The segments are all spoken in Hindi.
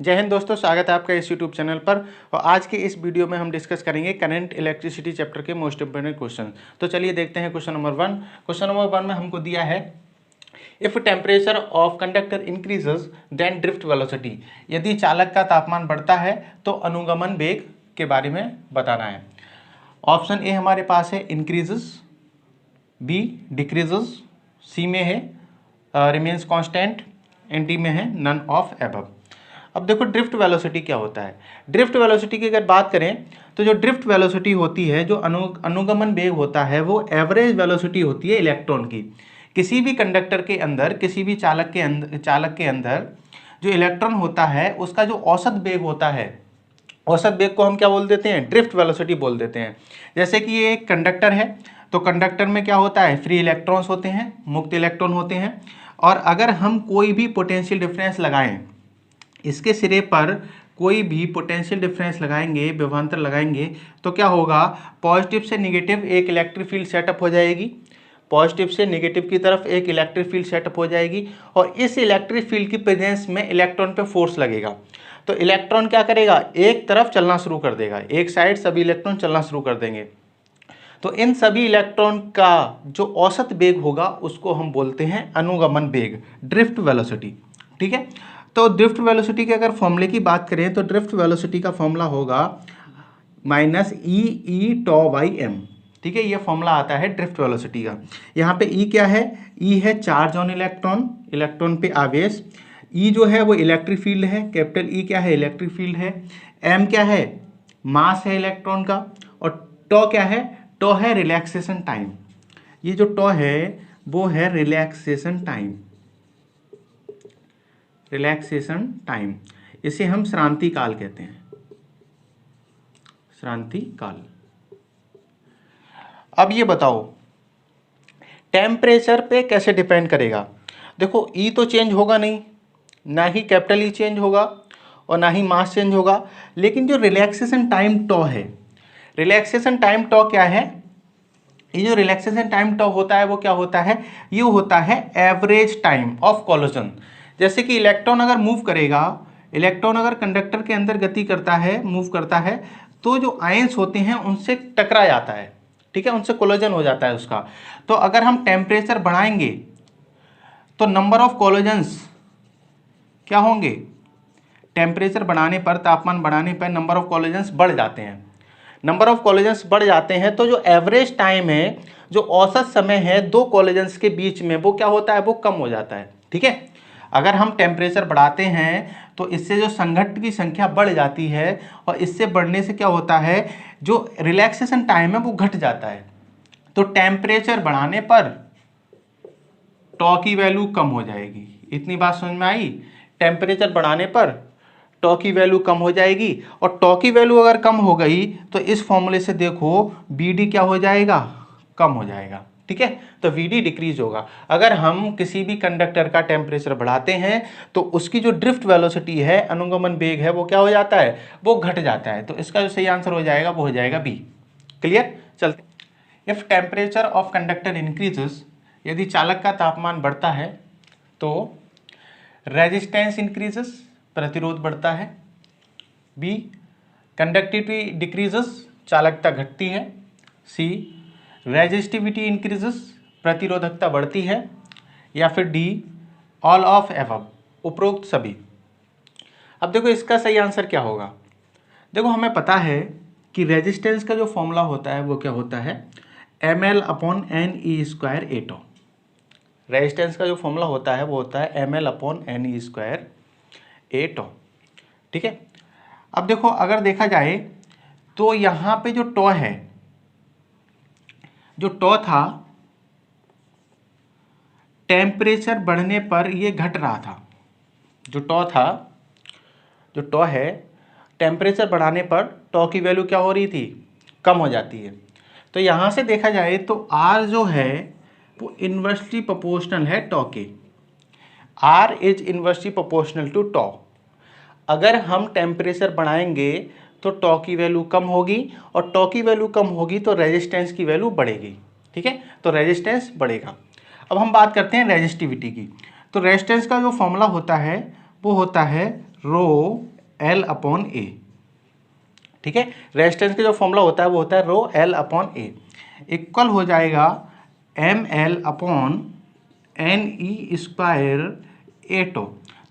जय हिंद दोस्तों, स्वागत है आपका इस यूट्यूब चैनल पर। और आज के इस वीडियो में हम डिस्कस करेंगे करंट इलेक्ट्रिसिटी चैप्टर के मोस्ट इंपोर्टेंट क्वेश्चन। तो चलिए देखते हैं क्वेश्चन नंबर 1। क्वेश्चन नंबर 1 में हमको दिया है if temperature of conductor increases then drift velocity. यदि चालक का तापमान बढ़ता है तो अनुगमन वेग के बारे में बताना है। ऑप्शन ए हमारे पास है इंक्रीजेस, बी डिक्रीजेस, सी में है रिमेन्स कांस्टेंट, एंड डी में है नन ऑफ एबव। अब देखो ड्रिफ्ट वेलोसिटी क्या होता है। ड्रिफ्ट वेलोसिटी की अगर बात करें तो जो ड्रिफ्ट वेलोसिटी होती है, जो अनुगमन वेग होता है, वो एवरेज वेलोसिटी होती है इलेक्ट्रॉन की। किसी भी कंडक्टर के अंदर, किसी भी चालक के अंदर जो इलेक्ट्रॉन होता है उसका जो औसत वेग होता है, औसत वेग को हम क्या बोल देते हैं? ड्रिफ्ट वेलोसिटी बोल देते हैं। जैसे कि ये एक कंडक्टर है, तो कंडक्टर में क्या होता है? फ्री इलेक्ट्रॉन्स होते हैं, मुक्त इलेक्ट्रॉन होते हैं। और अगर हम कोई भी पोटेंशियल डिफरेंस लगाएं, इसके सिरे पर कोई भी पोटेंशियल डिफरेंस लगाएंगे, विभवांतर लगाएंगे, तो क्या होगा? पॉजिटिव से निगेटिव एक इलेक्ट्रिक फील्ड सेटअप हो जाएगी, पॉजिटिव से नेगेटिव की तरफ एक इलेक्ट्रिक फील्ड सेटअप हो जाएगी। और इस इलेक्ट्रिक फील्ड की प्रेजेंस में इलेक्ट्रॉन पे फोर्स लगेगा, तो इलेक्ट्रॉन क्या करेगा? एक तरफ चलना शुरू कर देगा, एक साइड सभी इलेक्ट्रॉन चलना शुरू कर देंगे। तो इन सभी इलेक्ट्रॉन का जो औसत वेग होगा उसको हम बोलते हैं अनुगमन वेग, ड्रिफ्ट वेलोसिटी। ठीक है, तो ड्रिफ्ट वेलोसिटी के अगर फॉर्मूले की बात करें तो ड्रिफ्ट वेलोसिटी का फॉर्मूला होगा minus e tau by m. ठीक है, ये फॉर्मूला आता है ड्रिफ्ट वेलोसिटी का। यहाँ पे ई क्या है? ई है चार्ज ऑन इलेक्ट्रॉन, इलेक्ट्रॉन पे आवेश। ई जो है वो इलेक्ट्रिक फील्ड है, कैपिटल ई क्या है? इलेक्ट्रिक फील्ड है। एम क्या है? मास है इलेक्ट्रॉन का। और टॉ क्या है? टॉ है रिलैक्सेशन टाइम। ये जो टॉ है वो है रिलैक्सेशन टाइम, रिलैक्सेशन टाइम। इसे हम श्रांति काल कहते हैं, श्रांति काल। अब ये बताओ टेम्परेचर पे कैसे डिपेंड करेगा? देखो ई तो चेंज होगा नहीं, ना ही कैपिटल ई चेंज होगा और ना ही मास चेंज होगा, लेकिन जो रिलैक्सेशन टाइम टॉ है, रिलैक्सेशन टाइम टॉ क्या है? ये जो रिलैक्सेशन टाइम टॉ होता है वो क्या होता है? ये होता है एवरेज टाइम ऑफ कोलिजन। जैसे कि इलेक्ट्रॉन अगर मूव करेगा, इलेक्ट्रॉन अगर कंडक्टर के अंदर गति करता है, मूव करता है, तो जो आयंस होते हैं उनसे टकरा जाता है। ठीक है, उनसे कोलिजन हो जाता है उसका। तो अगर हम टेम्परेचर बढ़ाएंगे तो नंबर ऑफ कोलिजन्स क्या होंगे? टेम्परेचर बढ़ाने पर, तापमान बढ़ाने पर नंबर ऑफ कोलिजन्स बढ़ जाते हैं। नंबर ऑफ कोलिजन्स बढ़ जाते हैं तो जो एवरेज टाइम है, जो औसत समय है दो कोलिजन्स के बीच में, वो क्या होता है? वो कम हो जाता है। ठीक है, अगर हम टेम्परेचर बढ़ाते हैं तो इससे जो संघट्ट की संख्या बढ़ जाती है, और इससे बढ़ने से क्या होता है? जो रिलैक्सेशन टाइम है वो घट जाता है। तो टेम्परेचर बढ़ाने पर टॉ की वैल्यू कम हो जाएगी। इतनी बात समझ में आई? टेम्परेचर बढ़ाने पर टॉ की वैल्यू कम हो जाएगी, और टॉ की वैल्यू अगर कम हो गई तो इस फॉर्मूले से देखो बी क्या हो जाएगा? कम हो जाएगा। ठीक है, तो वी डिक्रीज होगा। अगर हम किसी भी कंडक्टर का टेम्परेचर बढ़ाते हैं तो उसकी जो ड्रिफ्ट वेलोसिटी है, अनुगमन वेग है, वो क्या हो जाता है? वो घट जाता है। तो इसका जो सही आंसर हो जाएगा वो हो जाएगा बी। क्लियर? चलते। If temperature of conductor increases, यदि चालक का तापमान बढ़ता है तो रेजिस्टेंस इंक्रीजेस, प्रतिरोध बढ़ता है। बी कंडक्टिविटी डिक्रीजेस, चालकता घटती है। सी रेजिस्टिविटी इंक्रीजेस, प्रतिरोधकता बढ़ती है। या फिर डी ऑल ऑफ एबव, उपरोक्त सभी। अब देखो इसका सही आंसर क्या होगा? देखो हमें पता है कि रेजिस्टेंस का जो फॉर्मूला होता है वो क्या होता है? ml upon N E square A tau. Resistance का जो फॉर्मूला होता है वो होता है ml upon N E square A tau. ठीक है, अब देखो अगर देखा जाए तो यहाँ पे जो टॉ है, जो टॉ था, टेम्परेचर बढ़ने पर ये घट रहा था। जो टॉ था, जो टॉ है, टेम्परेचर बढ़ाने पर टॉ की वैल्यू क्या हो रही थी? कम हो जाती है। तो यहाँ से देखा जाए तो आर जो है वो इन्वर्सली प्रोपोर्शनल है टॉ के। R is inversely proportional to tau. अगर हम टेम्परेचर बढ़ाएंगे तो टॉ की वैल्यू कम होगी, और टॉ की वैल्यू कम होगी तो रेजिस्टेंस की वैल्यू बढ़ेगी। ठीक है, तो रेजिस्टेंस बढ़ेगा। अब हम बात करते हैं रेजिस्टिविटी की। तो रेजिस्टेंस का जो फॉर्मूला होता है वो होता है रो एल अपॉन ए। ठीक है, रेजिस्टेंस का जो फॉर्मूला होता है वो होता है rho l upon A, equal हो जाएगा m l upon N E square A tau.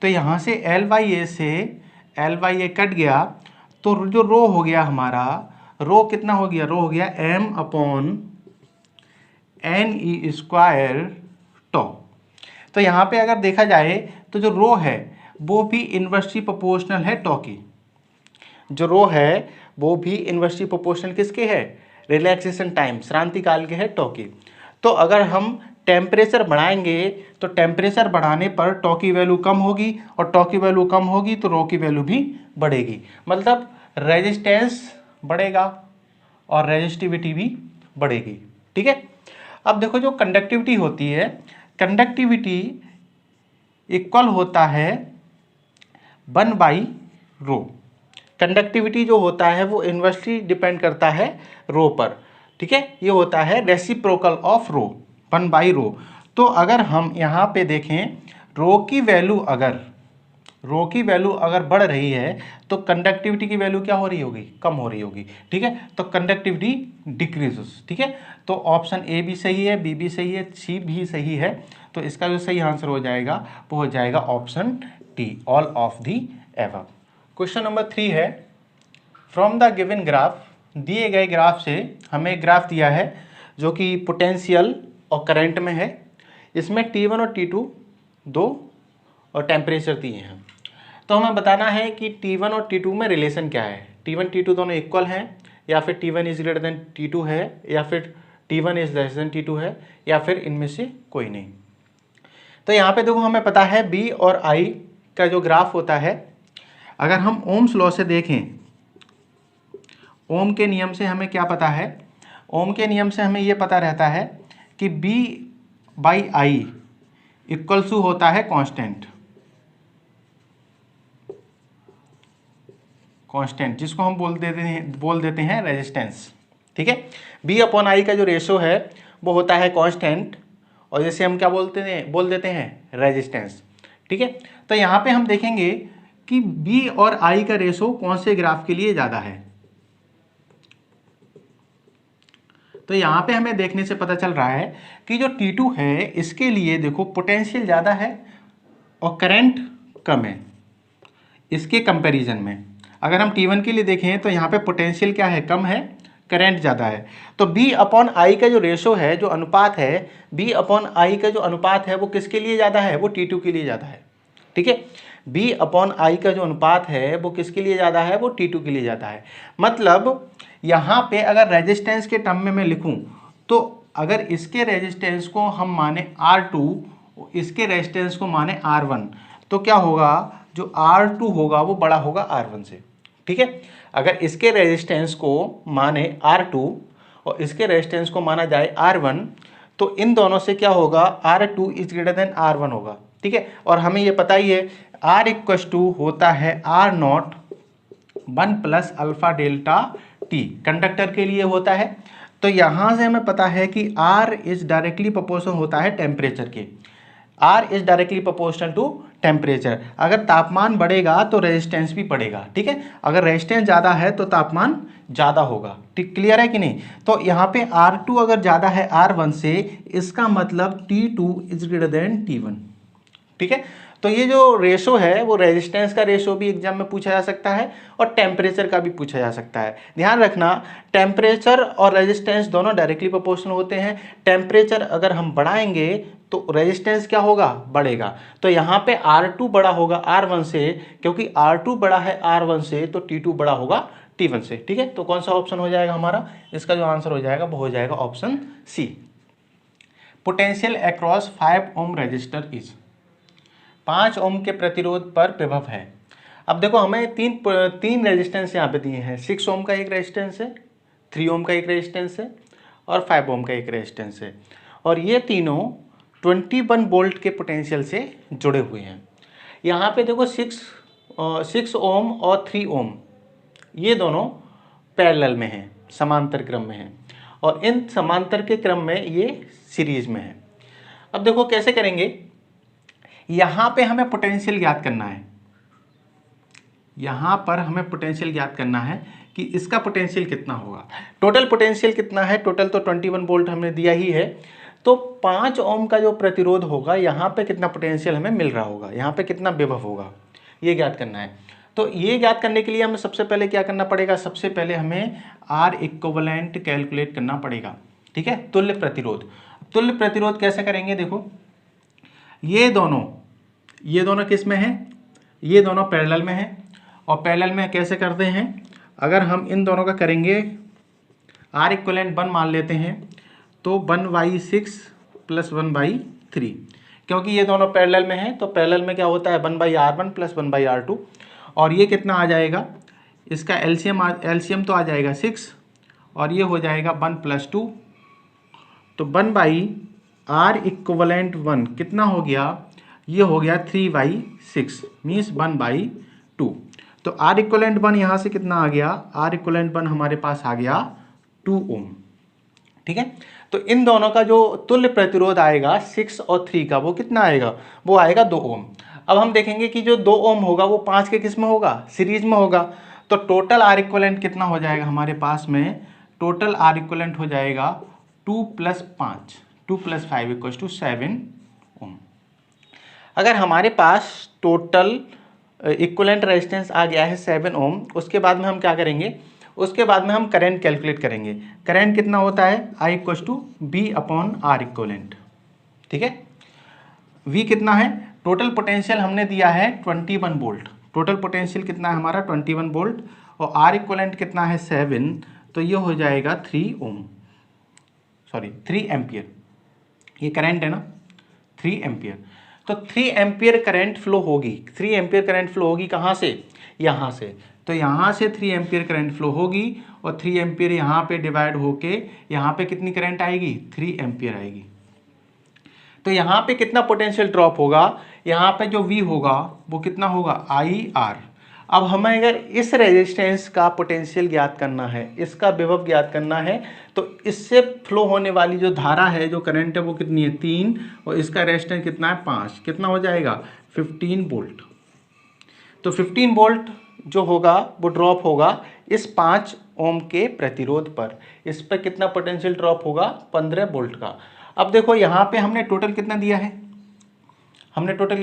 तो यहाँ से एल बाई ए से एल बाई ए कट गया, तो जो रो हो गया हमारा, रो कितना हो गया, रो हो गया m upon N E square tau. तो यहाँ पे अगर देखा जाए तो जो रो है वो भी इन्वर्सली प्रोपोर्शनल है टो की। जो रो है वो भी इन्वर्सली प्रोपोर्शनल किसके है, रिलैक्सेशन टाइम, श्रांति काल के है टो की। तो अगर हम टेम्परेचर बढ़ाएंगे तो टेम्परेचर बढ़ाने पर टो की वैल्यू कम होगी, और टो की वैल्यू कम होगी तो रो की वैल्यू भी बढ़ेगी, मतलब रेजिस्टेंस बढ़ेगा और रेजिस्टिविटी भी बढ़ेगी। ठीक है, अब देखो जो कंडक्टिविटी होती है, कंडक्टिविटी इक्वल होता है 1/रो। कंडक्टिविटी जो होता है वो इन्वर्सली डिपेंड करता है रो पर। ठीक है, ये होता है रेसिप्रोकल ऑफ रो, 1/रो। तो अगर हम यहाँ पे देखें रो की वैल्यू अगर बढ़ रही है तो कंडक्टिविटी की वैल्यू क्या हो रही होगी, कम हो रही होगी। ठीक है, तो कंडक्टिविटी डिक्रीजेस। ठीक है, तो ऑप्शन ए भी सही है, बी भी सही है, सी भी सही है। तो इसका जो सही आंसर हो जाएगा वो हो जाएगा option D, all of the above. Question number 3 है, फ्रॉम द गिवन ग्राफ, दिए गए ग्राफ से हमें ग्राफ दिया है जो कि पोटेंशियल और करंट में है। इसमें T1 और T2 दो और टेम्परेचर दिए हैं। तो हमें बताना है कि T1 और T2 में रिलेशन क्या है। T1 T2 दोनों इक्वल हैं, या फिर T1 is greater than T2 है, या फिर T1 is less than T2 है, या फिर इनमें से कोई नहीं। तो यहाँ पे देखो हमें पता है B और I का जो ग्राफ होता है, अगर हम ओम्स लॉ से देखें, ओम के नियम से हमें क्या पता है, ओम के नियम से हमें ये पता रहता है कि B/I इक्वल्स टू होता है कांस्टेंट, जिसको हम बोल देते हैं रेजिस्टेंस। ठीक है, B/I का जो रेशो है वो होता है कांस्टेंट, और जैसे हम क्या बोल देते हैं रेजिस्टेंस। ठीक है, तो यहाँ पे हम देखेंगे कि B और I का रेशो कौन से ग्राफ के लिए ज़्यादा है। तो यहाँ पे हमें देखने से पता चल रहा है कि जो T2 है इसके लिए देखो पोटेंशियल ज़्यादा है और करंट कम है इसके कंपैरिजन में। अगर हम T1 के लिए देखें तो यहाँ पे पोटेंशियल क्या है, कम है, करंट ज़्यादा है। तो B/I का जो रेशो है, जो अनुपात है, B/I का जो अनुपात है वो किसके लिए ज़्यादा है, वो T2 के लिए ज़्यादा है। ठीक है, B/I का जो अनुपात है वो किसके लिए ज़्यादा है, वो T2 के लिए ज़्यादा है। मतलब यहाँ पे अगर रेजिस्टेंस के टर्म में मैं लिखूँ तो अगर इसके रेजिस्टेंस को हम माने R2, इसके रेजिस्टेंस को माने R1, तो क्या होगा, जो R2 होगा वो बड़ा होगा R1 से। ठीक है, अगर इसके रेजिस्टेंस को माने R2 और इसके रेजिस्टेंस को माना जाए R1, तो इन दोनों से क्या होगा, R2 is greater than R1 होगा। ठीक है, और हमें ये पता ही है R इक्वस टू होता है R0 1 plus alpha delta T, conductor के लिए होता है। तो यहाँ से हमें पता है कि R इज डायरेक्टली प्रोपोर्शनल होता है टेम्परेचर के, R is directly proportional to temperature. अगर तापमान बढ़ेगा तो रेजिस्टेंस भी बढ़ेगा। ठीक है, अगर रेजिस्टेंस ज़्यादा है तो तापमान ज़्यादा होगा। ठीक, क्लियर है कि नहीं। तो यहाँ पे R2 अगर ज़्यादा है R1 से, इसका मतलब T2 is greater than T1। ठीक है, तो ये जो रेशो है वो रेजिस्टेंस का रेशो भी एग्जाम में पूछा जा सकता है और टेम्परेचर का भी पूछा जा सकता है। ध्यान रखना, टेम्परेचर और रेजिस्टेंस दोनों डायरेक्टली प्रोपोर्शनल होते हैं। टेम्परेचर अगर हम बढ़ाएंगे तो रेजिस्टेंस क्या होगा, बढ़ेगा। तो यहाँ पे R2 बड़ा होगा R1 से, क्योंकि R2 बड़ा है R1 से तो T2 बड़ा होगा T1 से। ठीक है, तो कौन सा ऑप्शन हो जाएगा हमारा, इसका जो आंसर हो जाएगा वो हो जाएगा option C. Potential across 5 ohm resistor is, 5 ohm के प्रतिरोध पर विभव है। अब देखो हमें तीन रेजिस्टेंस यहाँ पे दिए हैं, 6 ओम का एक रेजिस्टेंस है, 3 ओम का एक रेजिस्टेंस है और 5 ओम का एक रेजिस्टेंस है, और ये तीनों 21 वोल्ट के पोटेंशियल से जुड़े हुए हैं। यहाँ पे देखो 6 ओम और 3 ओम ये दोनों पैरेलल में हैं, समांतर क्रम में हैं, और इन समांतर के क्रम में ये सीरीज में है। अब देखो कैसे करेंगे, यहाँ पे हमें पोटेंशियल ज्ञात करना है। यहाँ पर हमें पोटेंशियल ज्ञात करना है कि इसका पोटेंशियल कितना होगा। टोटल पोटेंशियल कितना है, टोटल तो 21 वोल्ट हमने दिया ही है, तो 5 ओम का जो प्रतिरोध होगा यहाँ पे कितना पोटेंशियल हमें मिल रहा होगा, यहाँ पे कितना विभव होगा, ये ज्ञात करना है। तो ये ज्ञात करने के लिए हमें सबसे पहले क्या करना पड़ेगा, सबसे पहले हमें आर इक्विवेलेंट कैलकुलेट करना पड़ेगा, ठीक है। तुल्य प्रतिरोध, तुल्य प्रतिरोध कैसे करेंगे, देखो ये दोनों किस में है, ये दोनों पैरेलल में है, और पैरेलल में कैसे करते हैं, अगर हम इन दोनों का करेंगे आर इक्विवेलेंट 1 मान लेते हैं तो 1/6 + 1/3, क्योंकि ये दोनों पैरेलल में हैं तो पैरेलल में क्या होता है 1/R1 + 1/R2, और ये कितना आ जाएगा, इसका एलसीएम तो आ जाएगा 6 और ये हो जाएगा 1 + 2, तो 1/R इक्विवेलेंट 1 कितना हो गया, ये हो गया 3/6 मीन्स 1/2। तो आर इक्विवेलेंट 1 यहाँ से कितना आ गया, आर इक्विवेलेंट 1 हमारे पास आ गया 2 ओम, ठीक है। तो इन दोनों का जो तुल्य प्रतिरोध आएगा 6 और 3 का, वो कितना आएगा, वो आएगा 2 ओम। अब हम देखेंगे कि जो 2 ओम होगा वो 5 के किस में होगा, सीरीज में होगा, तो टोटल आर इक्विवेलेंट कितना हो जाएगा हमारे पास में, टोटल आर इक्विवेलेंट हो जाएगा 2 + 5 2 + 5 = 7 ओम। अगर हमारे पास टोटल इक्विवेलेंट रेजिस्टेंस आ गया है 7 ओम, उसके बाद में हम क्या करेंगे, उसके बाद में हम करंट कैलकुलेट करेंगे। करंट कितना होता है, I = B/R इक्विवेलेंट, ठीक है। V कितना है, टोटल पोटेंशियल हमने दिया है 21 वोल्ट, टोटल पोटेंशियल कितना है हमारा 21 वोल्ट, और R इक्विवेलेंट कितना है 7, तो ये हो जाएगा 3 एम्पियर, ये करंट है ना 3 एम्पियर। तो 3 एम्पियर करंट फ्लो होगी, 3 एम्पियर करंट फ्लो होगी कहाँ से, यहाँ से, तो यहाँ से 3 एम्पियर करंट फ्लो होगी और 3 एम्पियर यहाँ पे डिवाइड होके यहाँ पे कितनी करंट आएगी, 3 एम्पियर आएगी। तो यहाँ पे कितना पोटेंशियल ड्रॉप होगा, यहाँ पे जो V होगा वो कितना होगा, IR। अब हमें अगर इस रेजिस्टेंस का पोटेंशियल ज्ञात करना है, इसका विभव ज्ञात करना है, तो इससे फ्लो होने वाली जो धारा है, जो करंट है वो कितनी है 3, और इसका रेजिस्टेंस कितना है 5, कितना हो जाएगा 15 वोल्ट। तो 15 वोल्ट जो होगा वो ड्रॉप होगा इस 5 ओम के प्रतिरोध पर, इस पर कितना पोटेंशियल ड्रॉप होगा 15 वोल्ट का। अब देखो यहाँ पे हमने टोटल कितना दिया है, हमने टोटल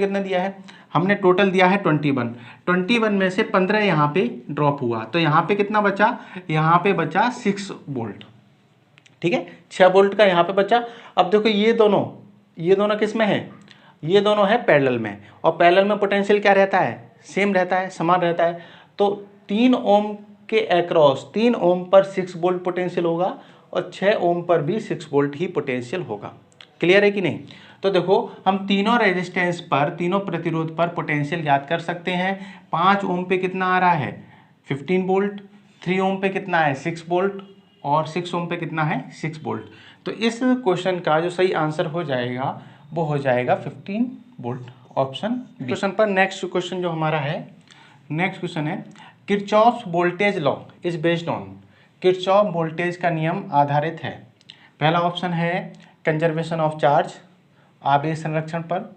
दिया है 21 में से 15 यहाँ पे ड्रॉप हुआ, तो यहाँ पे कितना बचा, यहाँ पे बचा 6 वोल्ट, ठीक है, 6 वोल्ट का यहाँ पे बचा। अब देखो ये दोनों किस में है, ये दोनों है पैरेलल में, और पैरेलल में पोटेंशियल क्या रहता है, सेम रहता है, समान रहता है। तो 3 ओम के अक्रॉस 3 ओम पर 6 वोल्ट पोटेंशियल होगा और 6 ओम पर भी 6 वोल्ट ही पोटेंशियल होगा। क्लियर है कि नहीं। तो देखो हम तीनों रेजिस्टेंस पर, तीनों प्रतिरोध पर पोटेंशियल ज्ञात कर सकते हैं। 5 ओम पे कितना आ रहा है 15 वोल्ट, 3 ओम पे कितना है 6 वोल्ट, और 6 ओम पे कितना है 6 वोल्ट। तो इस क्वेश्चन का जो सही आंसर हो जाएगा वो हो जाएगा 15 वोल्ट, ऑप्शन बी। क्वेश्चन पर नेक्स्ट क्वेश्चन जो हमारा है, नेक्स्ट क्वेश्चन है Kirchhoff's voltage law is based on, Kirchhoff voltage का नियम आधारित है। पहला ऑप्शन है कंजर्वेशन ऑफ चार्ज, आवेश संरक्षण पर।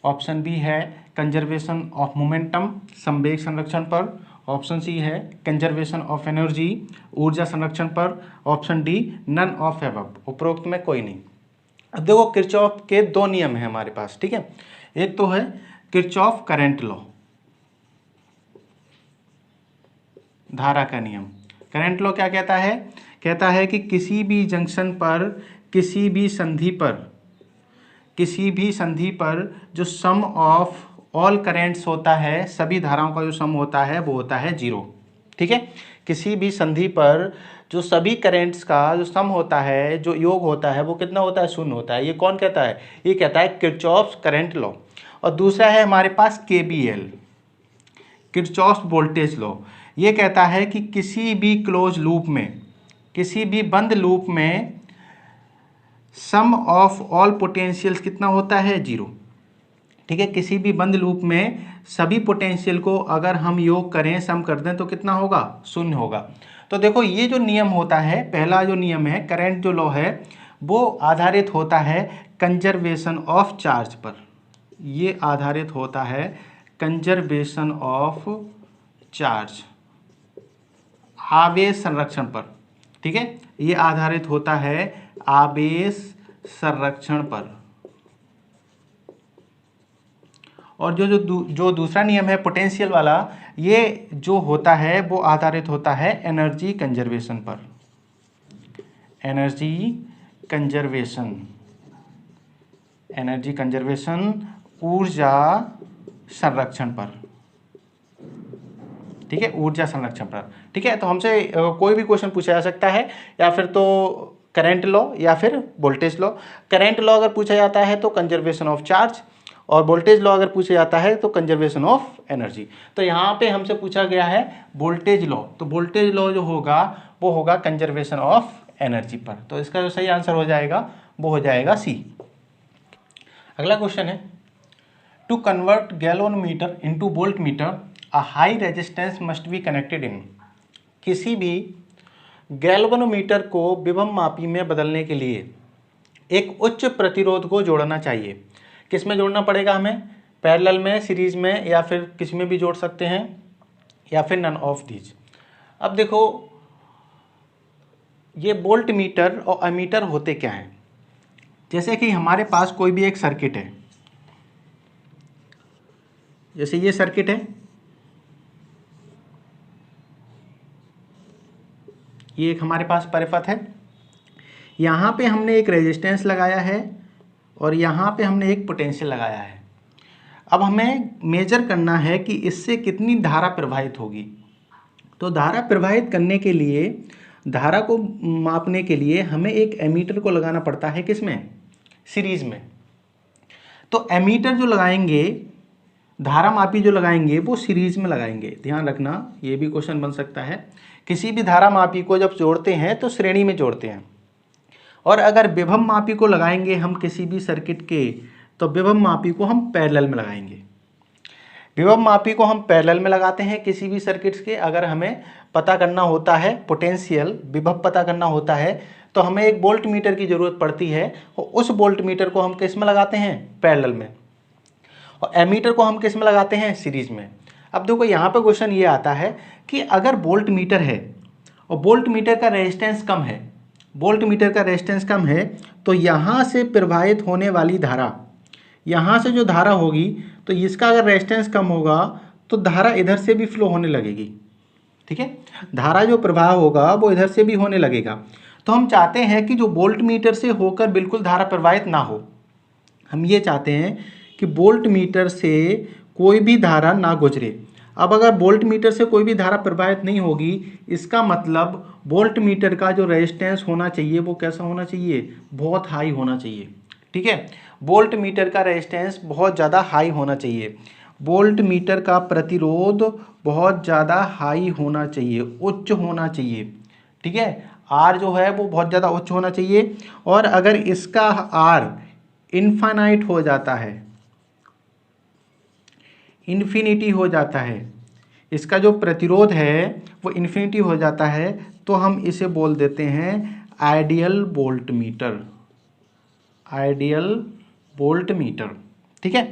ऑप्शन बी है कंजर्वेशन ऑफ मोमेंटम, संवेग संरक्षण पर। ऑप्शन सी है कंजर्वेशन ऑफ एनर्जी, ऊर्जा संरक्षण पर। Option D none of above, उपरोक्त में कोई नहीं। अब देखो किरचॉफ के 2 नियम हैं हमारे पास, ठीक है। एक तो है किरचॉफ करंट लॉ, धारा का नियम। करंट लॉ क्या कहता है, कहता है कि किसी भी जंक्शन पर, किसी भी संधि पर जो सम ऑफ ऑल करेंट्स होता है, सभी धाराओं का जो सम होता है वो होता है 0, ठीक है। किसी भी संधि पर जो सभी करेंट्स का जो सम होता है, जो योग होता है, वो कितना होता है 0 होता है। ये कौन कहता है, ये कहता है किरचॉफ्स करंट लॉ। और दूसरा है हमारे पास KVL, किरचॉफ्स वोल्टेज लॉ। ये कहता है कि किसी भी क्लोज लूप में, किसी भी बंद लूप में सम ऑफ ऑल पोटेंशियल्स कितना होता है 0, ठीक है। किसी भी बंद लूप में सभी पोटेंशियल को अगर हम योग करें, सम कर दें, तो कितना होगा 0 होगा। तो देखो ये जो नियम होता है, पहला जो नियम है करंट जो लॉ है, वो आधारित होता है कंजर्वेशन ऑफ चार्ज पर। ये आधारित होता है कंजर्वेशन ऑफ चार्ज, आवेश संरक्षण पर, ठीक है, ये आधारित होता है आवेश संरक्षण पर। और जो दूसरा नियम है पोटेंशियल वाला, ये जो होता है वो आधारित होता है एनर्जी कंजर्वेशन पर, एनर्जी कंजर्वेशन, एनर्जी कंजर्वेशन, ऊर्जा संरक्षण पर, ठीक है, ऊर्जा संरक्षण पर, ठीक है। तो हमसे कोई भी क्वेश्चन पूछा जा सकता है, या फिर तो करंट लॉ या फिर वोल्टेज लॉ। करंट लॉ अगर पूछा जाता है तो कंजर्वेशन ऑफ चार्ज, और वोल्टेज लॉ अगर पूछा जाता है तो कंजर्वेशन ऑफ एनर्जी। तो यहाँ पे हमसे पूछा गया है वोल्टेज लॉ, तो वोल्टेज लॉ जो होगा वो होगा कंजर्वेशन ऑफ एनर्जी पर। तो इसका जो सही आंसर हो जाएगा वो हो जाएगा सी। अगला क्वेश्चन है, to convert galvanometer into volt meter a high resistance must be connected in. किसी भी गैल्वेनोमीटर को विभव मापी में बदलने के लिए एक उच्च प्रतिरोध को जोड़ना चाहिए। किस में जोड़ना पड़ेगा हमें? पैरेलल में, सीरीज में, या फिर किसी में भी जोड़ सकते हैं, या फिर नन ऑफ दीज। अब देखो, ये वोल्ट मीटर और अमीटर होते क्या हैं? जैसे कि हमारे पास कोई भी एक सर्किट है, जैसे ये सर्किट है, ये एक हमारे पास परिपथ है, यहाँ पे हमने एक रेजिस्टेंस लगाया है और यहाँ पे हमने एक पोटेंशियल लगाया है। अब हमें मेजर करना है कि इससे कितनी धारा प्रवाहित होगी। तो धारा प्रवाहित करने के लिए, धारा को मापने के लिए हमें एक एमीटर को लगाना पड़ता है, किसमें? सीरीज में। तो एमीटर जो लगाएंगे, धारा मापी जो लगाएंगे, वो सीरीज में लगाएंगे। ध्यान रखना, ये भी क्वेश्चन बन सकता है। किसी भी धारा मापी को जब जोड़ते हैं तो श्रेणी में जोड़ते हैं, और अगर विभव मापी को लगाएंगे हम किसी भी सर्किट के, तो विभव मापी को हम पैरेलल में लगाएंगे। विभव मापी को हम पैरेलल में लगाते हैं किसी भी सर्किट्स के। अगर हमें पता करना होता है पोटेंशियल, विभव पता करना होता है, तो हमें एक वोल्ट मीटर की ज़रूरत पड़ती है, और उस वोल्ट मीटर को हम किस में लगाते हैं? पैरेलल में। और एमीटर को हम किस में लगाते हैं? सीरीज में। अब देखो, यहाँ पर क्वेश्चन ये आता है कि अगर वोल्ट मीटर है और वोल्ट मीटर का रेजिस्टेंस कम है, वोल्ट मीटर का रेजिस्टेंस कम है, तो यहाँ से प्रवाहित होने वाली धारा, यहाँ से जो धारा होगी, तो इसका अगर रेजिस्टेंस कम होगा तो धारा इधर से भी फ्लो होने लगेगी, ठीक है। धारा जो प्रवाह होगा वो इधर से भी होने लगेगा। तो हम चाहते हैं कि जो वोल्ट मीटर से होकर बिल्कुल धारा प्रवाहित ना हो, हम ये चाहते हैं कि वोल्ट मीटर से कोई भी धारा ना गुजरे। अब अगर वोल्ट मीटर से कोई भी धारा प्रवाहित नहीं होगी, इसका मतलब वोल्ट मीटर का जो रेजिस्टेंस होना चाहिए वो कैसा होना चाहिए? बहुत हाई होना चाहिए, ठीक है। वोल्ट मीटर का रेजिस्टेंस बहुत ज़्यादा हाई होना चाहिए, वोल्ट मीटर का प्रतिरोध बहुत ज़्यादा हाई होना चाहिए, उच्च होना चाहिए, ठीक है। आर जो है वो बहुत ज़्यादा उच्च होना चाहिए। और अगर इसका आर इनफाइनाइट हो जाता है, इन्फिनिटी हो जाता है, इसका जो प्रतिरोध है वो इन्फिनिटी हो जाता है, तो हम इसे बोल देते हैं ideal volt meter, ideal volt meter, ठीक है।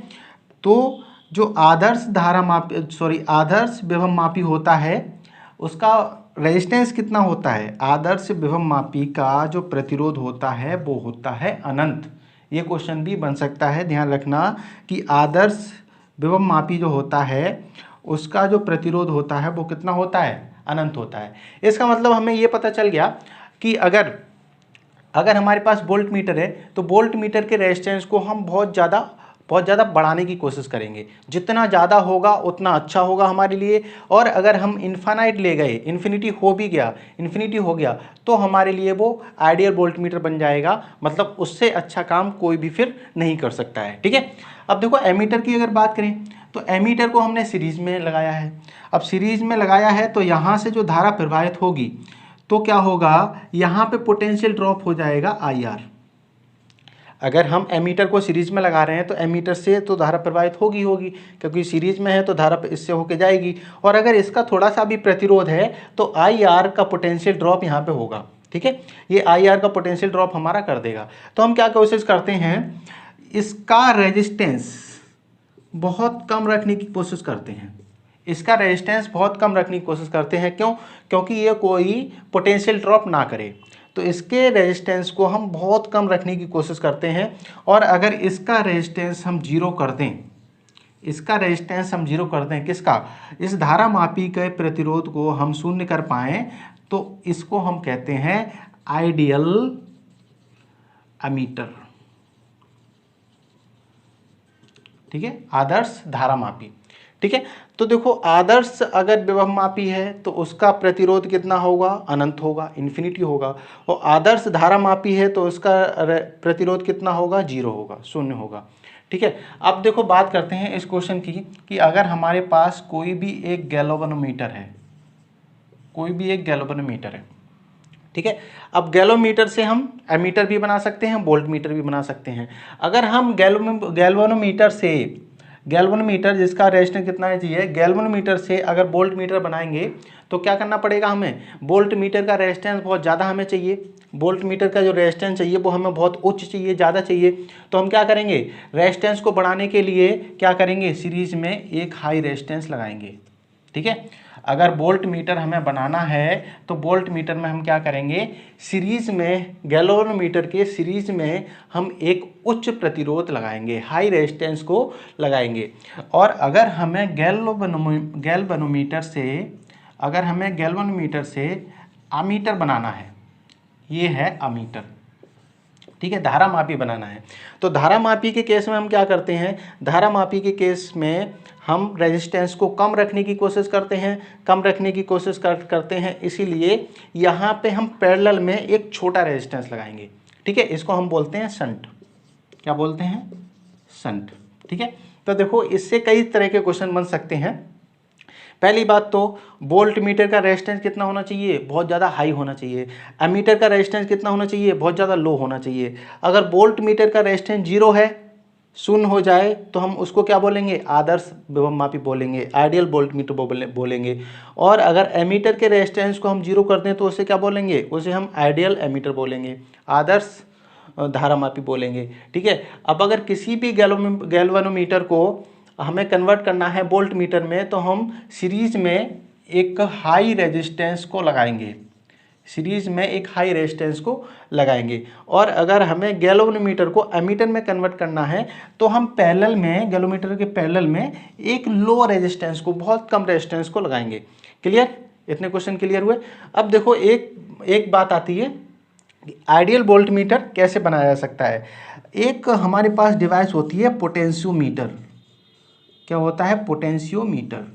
तो जो आदर्श धारा मापी, आदर्श विभव मापी होता है, उसका रेजिस्टेंस कितना होता है? आदर्श विभव मापी का जो प्रतिरोध होता है वो होता है अनंत। ये क्वेश्चन भी बन सकता है, ध्यान रखना कि आदर्श विभव मापी जो होता है उसका जो प्रतिरोध होता है वो कितना होता है? अनंत होता है। इसका मतलब हमें ये पता चल गया कि अगर हमारे पास वोल्ट मीटर है तो वोल्ट मीटर के रेजिस्टेंस को हम बहुत ज़्यादा बढ़ाने की कोशिश करेंगे। जितना ज़्यादा होगा उतना अच्छा होगा हमारे लिए। और अगर हम इन्फाइनाइट ले गए, इन्फिनिटी हो गया, तो हमारे लिए वो आइडियल वोल्ट मीटर बन जाएगा। मतलब उससे अच्छा काम कोई भी फिर नहीं कर सकता है, ठीक है। अब देखो, एमीटर की अगर बात करें तो एमीटर को हमने सीरीज में लगाया है। अब सीरीज में लगाया है तो यहाँ से जो धारा प्रवाहित होगी तो क्या होगा? यहाँ पे पोटेंशियल ड्रॉप हो जाएगा IR। अगर हम एमीटर को सीरीज में लगा रहे हैं तो एमीटर से तो धारा प्रवाहित होगी, क्योंकि सीरीज में है तो धारा इससे होके जाएगी। और अगर इसका थोड़ा सा भी प्रतिरोध है तो IR का पोटेंशियल ड्रॉप यहाँ पे होगा, ठीक है। ये IR का पोटेंशियल ड्रॉप हमारा कर देगा। तो हम क्या कोशिश करते हैं? इसका रेजिस्टेंस बहुत कम रखने की कोशिश करते हैं। इसका रेजिस्टेंस बहुत कम रखने की कोशिश करते हैं। क्यों? क्योंकि ये कोई पोटेंशियल ड्रॉप ना करे, तो इसके रेजिस्टेंस को हम बहुत कम रखने की कोशिश करते हैं। और अगर इसका रेजिस्टेंस हम जीरो कर दें, इसका रेजिस्टेंस हम जीरो कर दें, किसका? इस धारा मापी के प्रतिरोध को हम शून्य कर पाएँ तो इसको हम कहते हैं आइडियल एमीटर। ठीक है, आदर्श धारा मापी। ठीक है, तो देखो आदर्श अगर विभव मापी है तो उसका प्रतिरोध कितना होगा? अनंत होगा, इन्फिनिटी होगा। और आदर्श धारा मापी है तो उसका प्रतिरोध कितना होगा? जीरो होगा, शून्य होगा। ठीक है, अब देखो बात करते हैं इस क्वेश्चन की कि अगर हमारे पास कोई भी एक गैल्वेनोमीटर है, कोई भी एक गैल्वेनोमीटर है। ठीक है, अब गैल्वेनोमीटर से हम एमीटर भी बना सकते हैं, वोल्टमीटर भी बना सकते हैं। अगर हम गैल्वेनोमीटर से, गैल्वेनोमीटर जिसका रेजिस्टेंस कितना चाहिए, गैल्वेनोमीटर से अगर वोल्टमीटर बनाएंगे तो क्या करना पड़ेगा हमें? वोल्टमीटर का रेजिस्टेंस बहुत ज़्यादा हमें चाहिए, वोल्टमीटर का जो रेजिस्टेंस चाहिए वो हमें बहुत उच्च चाहिए, ज़्यादा चाहिए। तो हम क्या करेंगे? रेजिस्टेंस को बढ़ाने के लिए क्या करेंगे? सीरीज में एक हाई रेजिस्टेंस लगाएंगे। ठीक है, अगर वोल्ट मीटर हमें बनाना है तो वोल्ट मीटर में हम क्या करेंगे? सीरीज में, गैल्वेनोमीटर के सीरीज में हम एक उच्च प्रतिरोध लगाएंगे, हाई रेजिस्टेंस को लगाएंगे। और अगर हमें गैल्वेनोमीटर से, अगर हमें गैल्वेनोमीटर से अमीटर बनाना है, ये है अमीटर। ठीक है, धारा मापी बनाना है, तो धारा मापी के केस में हम क्या करते हैं? धारा मापी के केस में हम रेजिस्टेंस को कम रखने की कोशिश करते हैं, कम रखने की कोशिश करते हैं, इसीलिए यहाँ पे हम पैरेलल में एक छोटा रेजिस्टेंस लगाएंगे। ठीक है, इसको हम बोलते हैं शंट। क्या बोलते हैं? शंट। ठीक है, तो देखो इससे कई तरह के क्वेश्चन बन सकते हैं। पहली बात तो वोल्ट मीटर का रेजिस्टेंस कितना होना चाहिए? बहुत ज़्यादा हाई होना चाहिए। एमीटर का रेजिस्टेंस कितना होना चाहिए? बहुत ज़्यादा लो होना चाहिए। अगर वोल्ट मीटर का रेजिस्टेंस जीरो है, शून्य हो जाए, तो हम उसको क्या बोलेंगे? आदर्श विभव मापी बोलेंगे, आइडियल वोल्ट मीटर बोलेंगे। और अगर एमीटर के रेजिस्टेंस को हम जीरो कर दें तो उसे क्या बोलेंगे? उसे हम आइडियल एमीटर बोलेंगे, आदर्श धारा मापी बोलेंगे। ठीक है, अब अगर किसी भी गैल्वेनोमीटर को हमें कन्वर्ट करना है वोल्ट मीटर में तो हम सीरीज में एक हाई रेजिस्टेंस को लगाएंगे, सीरीज में एक हाई रेजिस्टेंस को लगाएंगे। और अगर हमें गैल्वेनोमीटर को एमीटर में कन्वर्ट करना है तो हम पैरेलल में, गैल्वेनोमीटर के पैरेलल में एक लो रेजिस्टेंस को, बहुत कम रेजिस्टेंस को लगाएंगे। क्लियर? इतने क्वेश्चन क्लियर हुए? अब देखो एक बात आती है कि आइडियल वोल्टमीटर कैसे बनाया जा सकता है। एक हमारे पास डिवाइस होती है पोटेंशियोमीटर। क्या होता है? पोटेंशियोमीटर।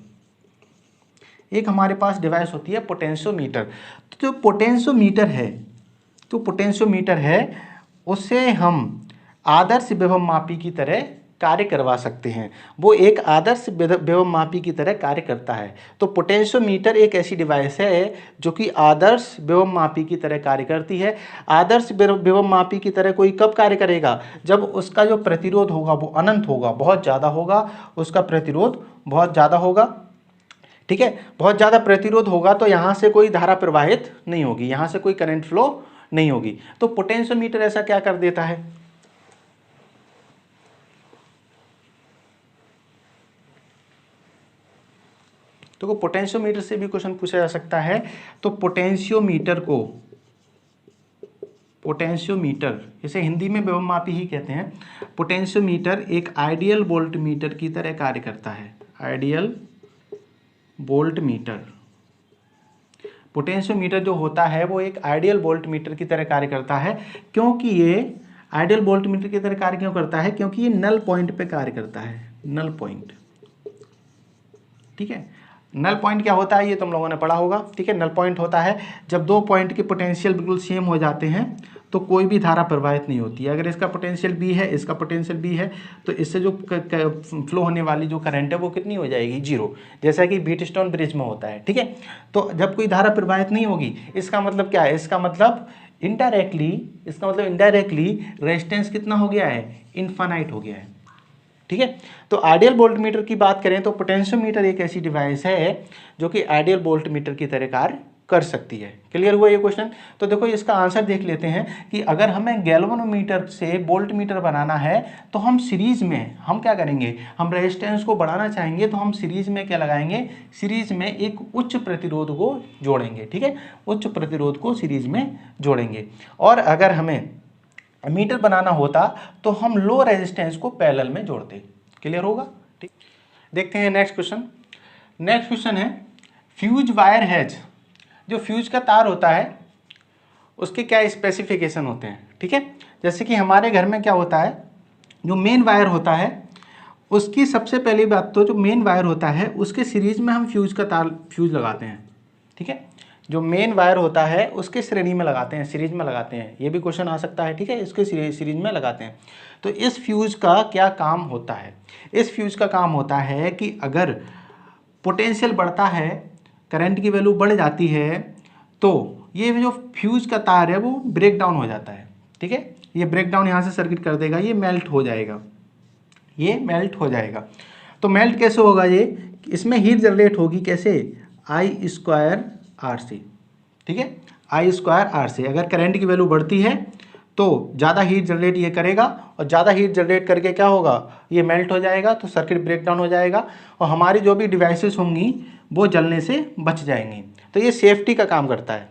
एक हमारे पास डिवाइस होती है पोटेंशियोमीटर। तो जो पोटेंशियोमीटर है उससे हम आदर्श विभव मापी की तरह कार्य करवा सकते हैं। वो एक आदर्श विभव मापी की तरह कार्य करता है। तो पोटेंशियोमीटर एक ऐसी डिवाइस है जो कि आदर्श विभव मापी की तरह कार्य करती है। आदर्श विभव मापी की तरह कोई कब कार्य करेगा? जब उसका जो प्रतिरोध होगा वो अनंत होगा, बहुत ज़्यादा होगा, उसका प्रतिरोध बहुत ज़्यादा होगा। ठीक है, बहुत ज़्यादा प्रतिरोध होगा तो यहाँ से कोई धारा प्रवाहित नहीं होगी, यहाँ से कोई करंट फ्लो नहीं होगी। तो पोटेंशियोमीटर ऐसा क्या कर देता है? तो पोटेंशियोमीटर से भी क्वेश्चन पूछा जा सकता है। तो पोटेंशियोमीटर इसे हिंदी में विभव मापी ही कहते हैं। पोटेंशियोमीटर एक आइडियल वोल्टमीटर की तरह कार्य करता है, आइडियल वोल्टमीटर। पोटेंशियोमीटर जो होता है वो एक आइडियल वोल्टमीटर की तरह कार्य करता है। क्योंकि ये आइडियल वोल्टमीटर की तरह कार्य क्यों करता है? क्योंकि ये नल पॉइंट पे कार्य करता है, नल पॉइंट। ठीक है, नल पॉइंट क्या होता है ये तुम लोगों ने पढ़ा होगा। ठीक है, नल पॉइंट होता है जब दो पॉइंट के पोटेंशियल बिल्कुल सेम हो जाते हैं तो कोई भी धारा प्रवाहित नहीं होती है। अगर इसका पोटेंशियल बी है, इसका पोटेंशियल बी है, तो इससे जो फ्लो होने वाली जो करंट है वो कितनी हो जाएगी? जीरो, जैसा कि व्हीटस्टोन ब्रिज में होता है। ठीक है, तो जब कोई धारा प्रवाहित नहीं होगी, इसका मतलब क्या है? इसका मतलब इनडायरेक्टली रेजिस्टेंस कितना हो गया है? इनफाइनाइट हो गया है। ठीक है, तो आइडियल वोल्टमीटर की बात करें तो पोटेंशियोमीटर एक ऐसी डिवाइस है जो कि आइडियल वोल्टमीटर की तरह कार्य कर सकती है। क्लियर हुआ ये क्वेश्चन? तो देखो इसका आंसर देख लेते हैं कि अगर हमें गैल्वेनोमीटर से वोल्ट मीटर बनाना है तो हम सीरीज में हम क्या करेंगे, हम रेजिस्टेंस को बढ़ाना चाहेंगे तो हम सीरीज में क्या लगाएंगे, सीरीज में एक उच्च प्रतिरोध को जोड़ेंगे। ठीक है, उच्च प्रतिरोध को सीरीज में जोड़ेंगे। और अगर हमें मीटर बनाना होता तो हम लो रेजिस्टेंस को पैरेलल में जोड़ते। क्लियर होगा? ठीक, देखते हैं नेक्स्ट क्वेश्चन। नेक्स्ट क्वेश्चन है फ्यूज वायर हैज, जो फ्यूज का तार होता है उसके क्या स्पेसिफिकेशन होते हैं। ठीक है, जैसे कि हमारे घर में क्या होता है, जो मेन वायर होता है उसकी सबसे पहली बात तो जो मेन वायर होता है उसके सीरीज में हम फ्यूज का तार फ्यूज लगाते हैं। ठीक है, जो मेन वायर होता है उसके श्रेणी में लगाते हैं, सीरीज में लगाते हैं। ये भी क्वेश्चन आ सकता है। ठीक है, इसके सीरीज में लगाते हैं। तो इस फ्यूज का क्या काम होता है? इस फ्यूज का काम होता है कि अगर पोटेंशियल बढ़ता है, करंट की वैल्यू बढ़ जाती है, तो ये जो फ्यूज का तार है वो ब्रेक डाउन हो जाता है। ठीक है, ये ब्रेक डाउन यहाँ से सर्किट कर देगा, ये मेल्ट हो जाएगा, ये मेल्ट हो जाएगा। तो मेल्ट कैसे होगा ये, इसमें हीट जनरेट होगी कैसे, आई स्क्वायर आर सी। ठीक है, आई स्क्वायर आर सी। अगर करंट की वैल्यू बढ़ती है तो ज़्यादा हीट जनरेट ये करेगा, और ज़्यादा हीट जनरेट करके क्या होगा, ये मेल्ट हो जाएगा, तो सर्किट ब्रेक डाउन हो जाएगा और हमारी जो भी डिवाइसेस होंगी वो जलने से बच जाएंगी। तो ये सेफ्टी का काम करता है।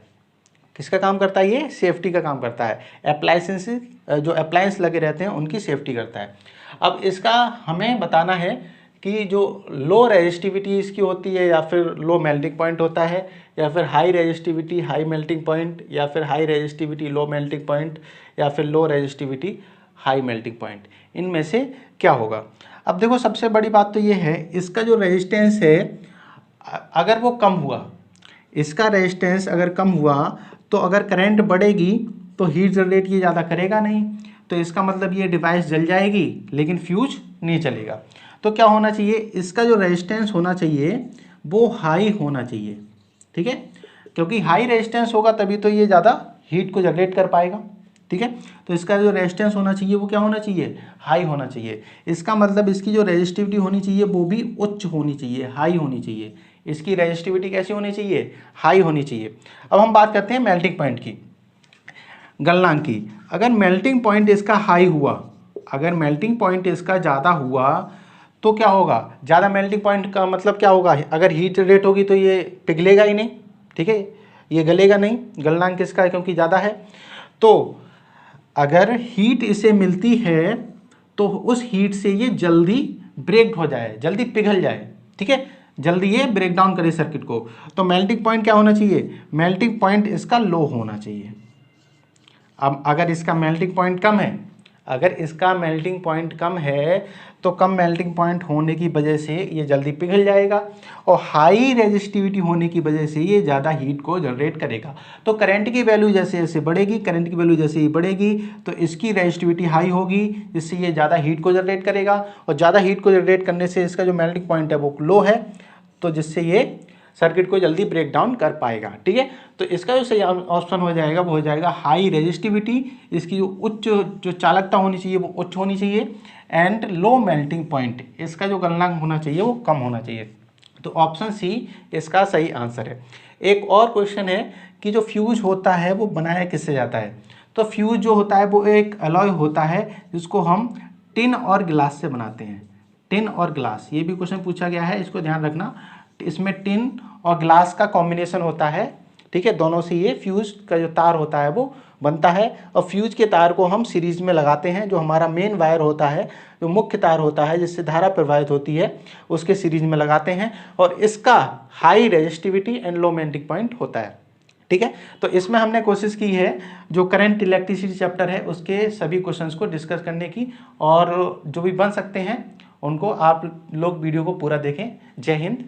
किसका काम करता है? ये सेफ्टी का काम करता है। अप्लायंसेस, जो अप्लायंस लगे रहते हैं उनकी सेफ्टी करता है। अब इसका हमें बताना है कि जो लो रेजिस्टिविटी इसकी होती है या फिर लो मेल्टिंग पॉइंट होता है, या फिर high resistivity high melting point, या फिर high resistivity low melting point, या फिर लो रेजिस्टिविटी हाई मेल्टिंग पॉइंट, इनमें से क्या होगा। अब देखो सबसे बड़ी बात तो ये है, इसका जो रेजिस्टेंस है अगर वो कम हुआ, इसका रेजिस्टेंस अगर कम हुआ तो अगर करंट बढ़ेगी तो हीट जनरेट ये ज़्यादा करेगा नहीं, तो इसका मतलब ये डिवाइस जल जाएगी लेकिन फ्यूज नहीं चलेगा। तो क्या होना चाहिए, इसका जो रेजिस्टेंस होना चाहिए वो हाई होना चाहिए। ठीक है, क्योंकि हाई रेजिस्टेंस होगा तभी तो ये ज़्यादा हीट को जनरेट कर पाएगा। ठीक है, तो इसका जो रेजिस्टेंस होना चाहिए वो क्या होना चाहिए, हाई होना चाहिए। इसका मतलब इसकी जो रेजिस्टिविटी होनी चाहिए वो भी उच्च होनी चाहिए, हाई होनी चाहिए। इसकी रेजिस्टिविटी कैसी होनी चाहिए, हाई होनी चाहिए। अब हम बात करते हैं मेल्टिंग पॉइंट की, गलनांक की। अगर मेल्टिंग पॉइंट इसका हाई हुआ, अगर मेल्टिंग पॉइंट इसका ज़्यादा हुआ तो क्या होगा, ज़्यादा मेल्टिंग पॉइंट का मतलब क्या होगा, अगर हीट जनरेट होगी तो ये पिघलेगा ही नहीं। ठीक है, ये गलेगा नहीं, गलनांक इसका है क्योंकि ज़्यादा है। तो अगर हीट इसे मिलती है तो उस हीट से ये जल्दी ब्रेक हो जाए, जल्दी पिघल जाए। ठीक है, जल्दी ये ब्रेक डाउन करे सर्किट को। तो मेल्टिंग पॉइंट क्या होना चाहिए, मेल्टिंग पॉइंट इसका लो होना चाहिए। अब अगर इसका मेल्टिंग पॉइंट कम है, अगर इसका मेल्टिंग पॉइंट कम है तो कम मेल्टिंग पॉइंट होने की वजह से ये जल्दी पिघल जाएगा, और हाई रेजिस्टिविटी होने की वजह से ये ज़्यादा हीट को जनरेट करेगा। तो करंट की वैल्यू जैसे जैसे बढ़ेगी, करंट की वैल्यू जैसे ही बढ़ेगी तो इसकी रेजिस्टिविटी हाई होगी, जिससे ये ज़्यादा हीट को जनरेट करेगा, और ज़्यादा हीट को जनरेट करने से इसका जो मेल्टिंग पॉइंट है वो लो है, तो जिससे ये सर्किट को जल्दी ब्रेक डाउन कर पाएगा। ठीक है, तो इसका जो सही ऑप्शन हो जाएगा वो हो जाएगा हाई रेजिस्टिविटी। इसकी जो उच्च जो चालकता होनी चाहिए वो उच्च होनी चाहिए, एंड लो मेल्टिंग पॉइंट, इसका जो गलनांक होना चाहिए वो कम होना चाहिए। तो ऑप्शन सी इसका सही आंसर है। एक और क्वेश्चन है कि जो फ्यूज होता है वो बनाया किससे जाता है। तो फ्यूज जो होता है वो एक अलॉय होता है जिसको हम टिन और ग्लास से बनाते हैं। टिन और ग्लास, ये भी क्वेश्चन पूछा गया है, इसको ध्यान रखना। इसमें टिन और ग्लास का कॉम्बिनेशन होता है। ठीक है, दोनों से ये फ्यूज का जो तार होता है वो बनता है, और फ्यूज के तार को हम सीरीज में लगाते हैं। जो हमारा मेन वायर होता है, जो मुख्य तार होता है जिससे धारा प्रवाहित होती है, उसके सीरीज में लगाते हैं, और इसका high resistivity and low melting point होता है। ठीक है, तो इसमें हमने कोशिश की है जो करंट इलेक्ट्रिसिटी चैप्टर है उसके सभी क्वेश्चंस को डिस्कस करने की, और जो भी बन सकते हैं उनको आप लोग वीडियो को पूरा देखें। जय हिंद।